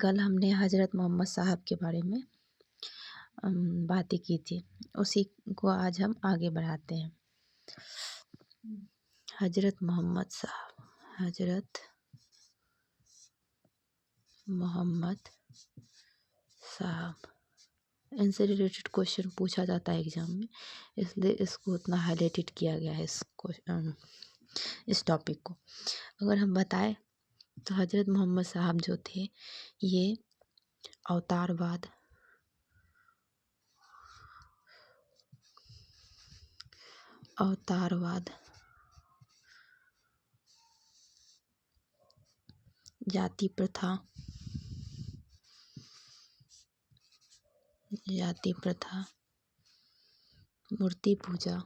कल हमने हज़रत मोहम्मद साहब के बारे में बातें की थी, उसी को आज हम आगे बढ़ाते हैं। हज़रत मोहम्मद साहब, हज़रत मोहम्मद साहब, इनसे रिलेटेड क्वेश्चन पूछा जाता है एग्जाम में, इसलिए इसको उतना हाईलाइटेड किया गया है इस टॉपिक को। अगर हम बताएं तो हज़रत मोहम्मद साहब जो थे ये अवतारवाद, जाति प्रथा, मूर्ति पूजा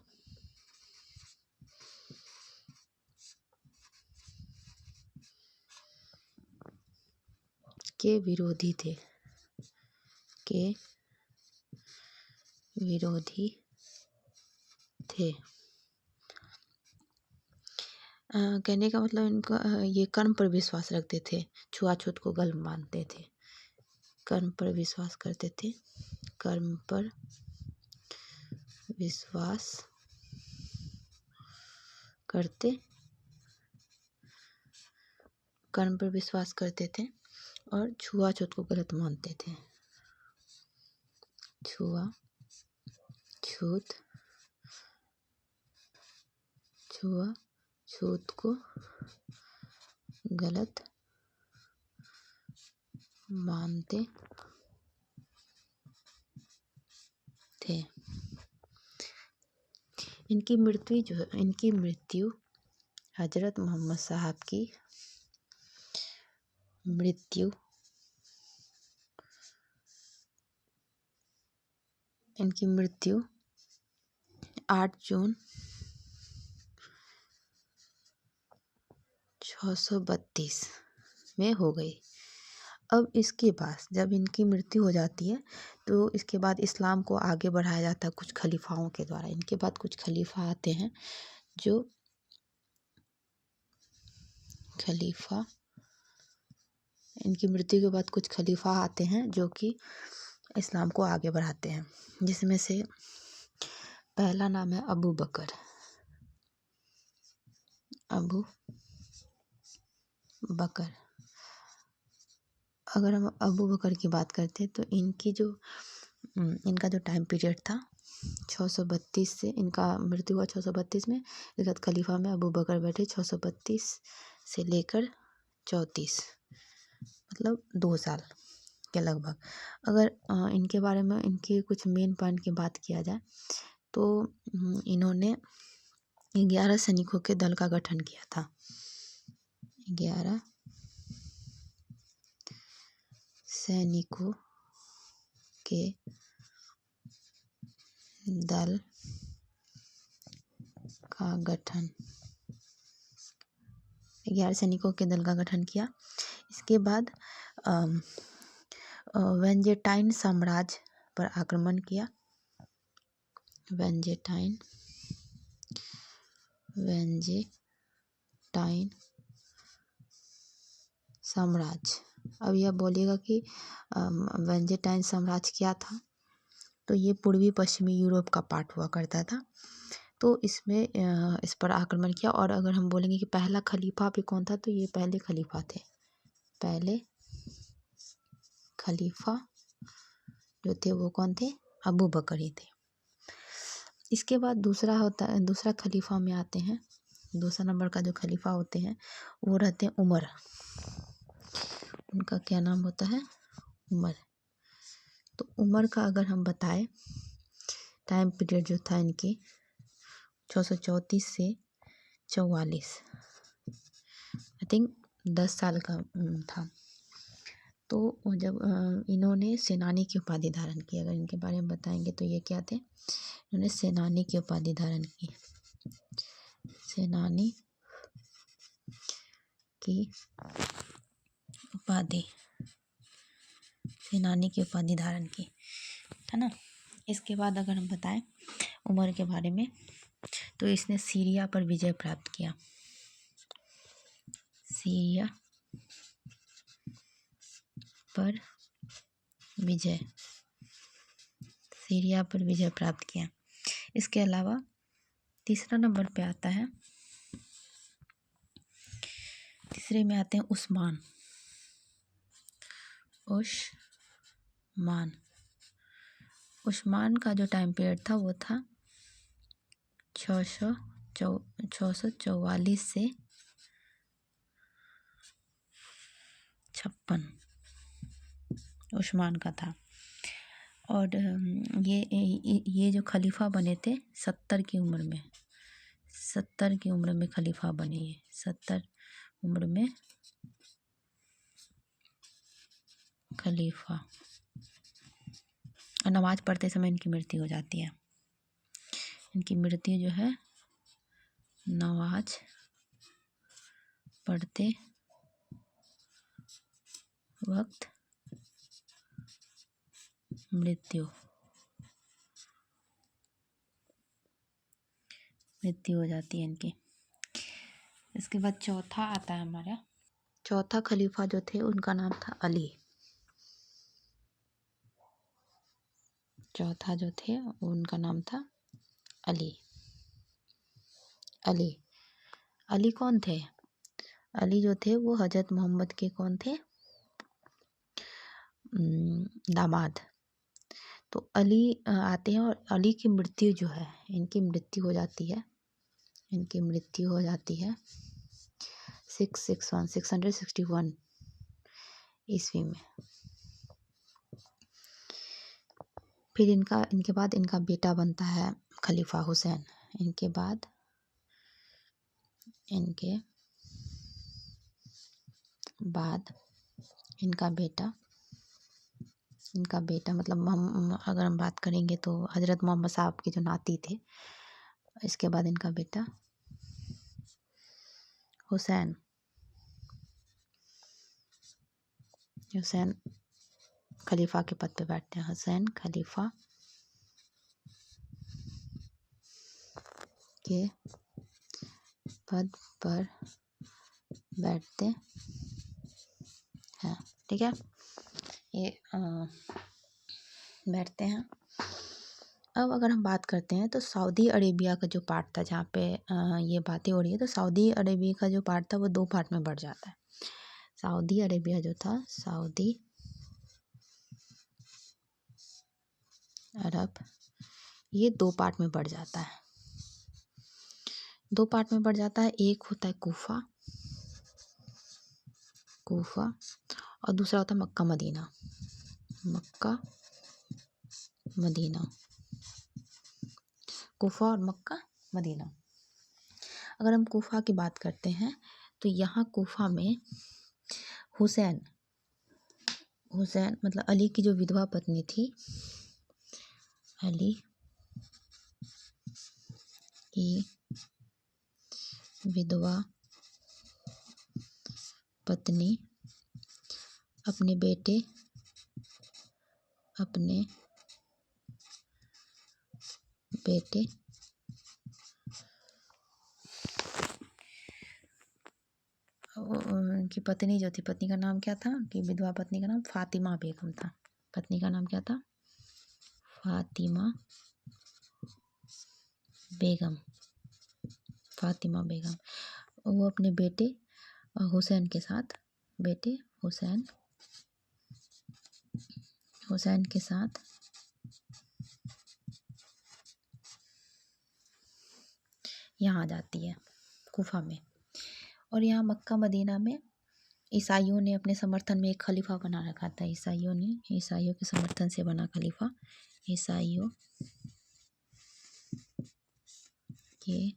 के विरोधी थे। कहने का मतलब इनका ये कर्म पर विश्वास रखते थे, छुआछूत को गलत मानते थे, कर्म पर विश्वास करते थे, कर्म पर विश्वास करते थे और छुआछूत को गलत मानते थे। छुआछूत को गलत मानते थे। इनकी मृत्यु हज़रत मोहम्मद साहब की मृत्यु 8 जून 632 में हो गई। अब इसके बाद जब इनकी मृत्यु हो जाती है तो इसके बाद इस्लाम को आगे बढ़ाया जाता है कुछ खलीफाओं के द्वारा। इनके बाद कुछ खलीफा आते हैं इनकी मृत्यु के बाद कुछ खलीफा आते हैं जो कि इस्लाम को आगे बढ़ाते हैं, जिसमें से पहला नाम है अबू बकर। अगर हम अबू बकर की बात करते हैं तो इनका जो टाइम पीरियड था 632 से, इनका मृत्यु हुआ 632 में। इसके बाद खलीफा में अबू बकर बैठे 632 से लेकर 34, मतलब 2 साल के लगभग। अगर इनके बारे में इनके कुछ मेन पॉइंट की बात किया जाए तो इन्होंने 11 सैनिकों के दल का गठन किया था। 11 सैनिकों के दल का गठन 11 सैनिकों के दल का गठन किया। इसके बाद वेंजेटाइन साम्राज्य पर आक्रमण किया। वेंजेटाइन साम्राज्य। अब यह बोलिएगा कि वेंजेटाइन साम्राज्य क्या था, तो ये पूर्वी पश्चिमी यूरोप का पार्ट हुआ करता था। तो इसमें इस पर आक्रमण किया। और अगर हम बोलेंगे कि पहला खलीफा भी कौन था, तो ये पहले खलीफा थे। पहले खलीफा जो थे वो कौन थे? अबू बकर ही थे। इसके बाद दूसरा खलीफा में आते हैं। दूसरा नंबर का जो खलीफा होते हैं वो रहते हैं उमर। उनका क्या नाम होता है? उमर। तो उमर का अगर हम बताएं टाइम पीरियड जो था इनकी 634 से 44, आई थिंक 10 साल का था। तो जब इन्होंने सेनानी की उपाधि धारण की, अगर इनके बारे में बताएंगे तो ये क्या थे? इन्होंने सेनानी की उपाधि धारण की। सेनानी की उपाधि धारण की, है ना। इसके बाद अगर हम बताएं उमर के बारे में तो इसने सीरिया पर विजय प्राप्त किया। सीरिया पर विजय, सीरिया पर विजय प्राप्त किया। इसके अलावा तीसरा नंबर पे आता है, तीसरे में आते हैं उस्मान। उस्मान का जो टाइम पीरियड था वो था 644 से 56 उस्मान का था। और ये जो खलीफा बने थे 70 की उम्र में, 70 की उम्र में खलीफा बने। ये 70 उम्र में खलीफा, और नमाज पढ़ते समय इनकी मृत्यु हो जाती है। इनकी मृत्यु जो है नमाज पढ़ते वक्त मृत्यु हो जाती है इनकी। इसके बाद चौथा आता है हमारा, चौथा खलीफा जो थे उनका नाम था अली। चौथा जो थे उनका नाम था अली। अली कौन थे? अली जो थे वो हजरत मोहम्मद के कौन थे? दामाद। तो अली आते हैं और अली की मृत्यु जो है, इनकी मृत्यु हो जाती है 661 ईस्वी में। फिर इनके बाद इनका बेटा बनता है खलीफा हुसैन। इनके बाद इनका बेटा मतलब हम अगर हम बात करेंगे तो हजरत मोहम्मद साहब के जो नाती थे। इसके बाद इनका बेटा हुसैन खलीफा के पद पे बैठते हैं। हुसैन खलीफा के पद पर बैठते हैं। ठीक है, ये बैठते हैं। अब अगर हम बात करते हैं तो सऊदी अरेबिया का जो पार्ट था, जहाँ पे ये बातें हो रही है, तो सऊदी अरेबिया का जो पार्ट था वो 2 पार्ट में बढ़ जाता है। सऊदी अरेबिया जो था, सऊदी अरब, ये 2 पार्ट में बढ़ जाता है। 2 पार्ट में बढ़ जाता है। एक होता है कूफा और दूसरा होता है मक्का मदीना। कूफा और मक्का मदीना। अगर हम कूफा की बात करते हैं तो यहाँ कूफा में हुसैन मतलब अली की जो विधवा पत्नी थी, अली की विधवा पत्नी अपने बेटे उनकी पत्नी जो थी, पत्नी का नाम क्या था? उनकी विधवा पत्नी का नाम फातिमा बेगम था। पत्नी का नाम क्या था? फातिमा बेगम। वो अपने बेटे हुसैन के साथ यहाँ आ जाती है कूफा में। और यहाँ मक्का मदीना में ईसाइयों ने अपने समर्थन में एक खलीफा बना रखा था। ईसाइयों के समर्थन से बना खलीफा, ईसाइयों के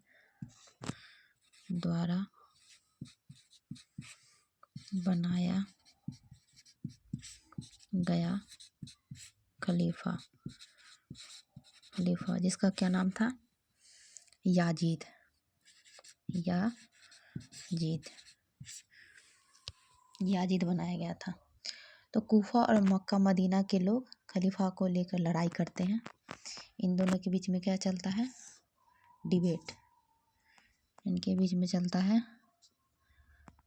द्वारा बनाया गया खलीफा, जिसका क्या नाम था? याजीद बनाया गया था। तो कूफा और मक्का मदीना के लोग खलीफा को लेकर लड़ाई करते हैं। इन दोनों के बीच में क्या चलता है? डिबेट। इनके बीच में चलता है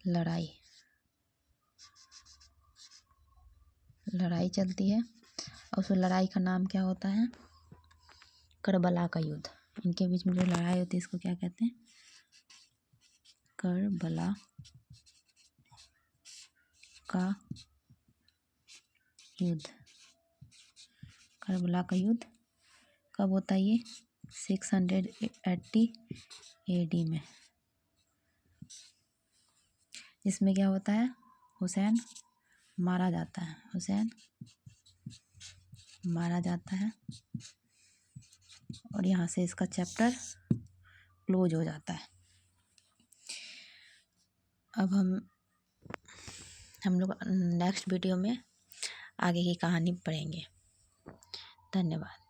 लड़ाई। लड़ाई चलती है और उस लड़ाई का नाम क्या होता है? करबला का युद्ध। इनके बीच में जो लड़ाई होती है इसको क्या कहते हैं? करबला का युद्ध। करबला का युद्ध कब होता है? ये 680 AD में। इसमें क्या होता है? हुसैन मारा जाता है। हुसैन मारा जाता है और यहाँ से इसका चैप्टर क्लोज हो जाता है। अब हम लोग नेक्स्ट वीडियो में आगे की कहानी पढ़ेंगे। धन्यवाद।